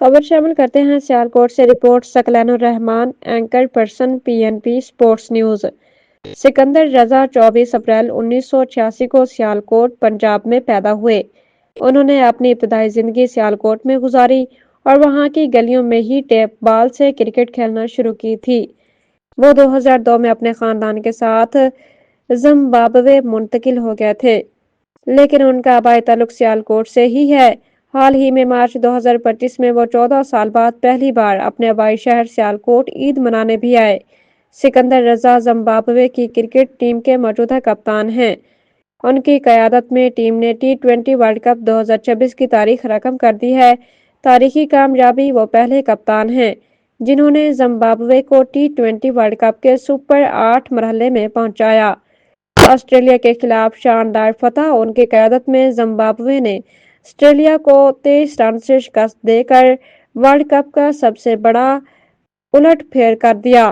खबर शामिल करते हैं सियालकोट से। Report Saqlain Rehman, anchor person PNP sports news. Sikandar Raza 24 अप्रैल 1986 को सियालकोट पंजाब में पैदा हुए। उन्होंने अपनी इब्तदाई जिंदगी सियालकोट में गुजारी और वहां की गलियों में ही टेप बॉल से क्रिकेट खेलना शुरू की थी। वो 2002 में अपने खानदान के साथ जिम्बाब्वे मुंतकिल हो गए थे, लेकिन उनका आबाई ताल्लुक सियालकोट से ही है। हाल ही में मार्च 2025 में वो 14 साल बाद पहली बार अपने आबाई शहर सियालकोट ईद मनाने भी आए। सिकंदर रजा जिम्बाब्वे की क्रिकेट टीम के मौजूदा कप्तान हैं। उनकी क़यादत में टीम ने T20 वर्ल्ड कप 2026 की तारीख रकम कर दी है। तारीखी कामयाबी वो पहले कप्तान हैं जिन्होंने जिम्बाब्वे को T20 वर्ल्ड कप के सुपर 8 मरहले में पहुंचाया। ऑस्ट्रेलिया के खिलाफ शानदार फतह। उनकी क़यादत में जिम्बाब्वे ने ऑस्ट्रेलिया को 23 रन से शिकस्त देकर वर्ल्ड कप का सबसे बड़ा उलटफेर कर दिया।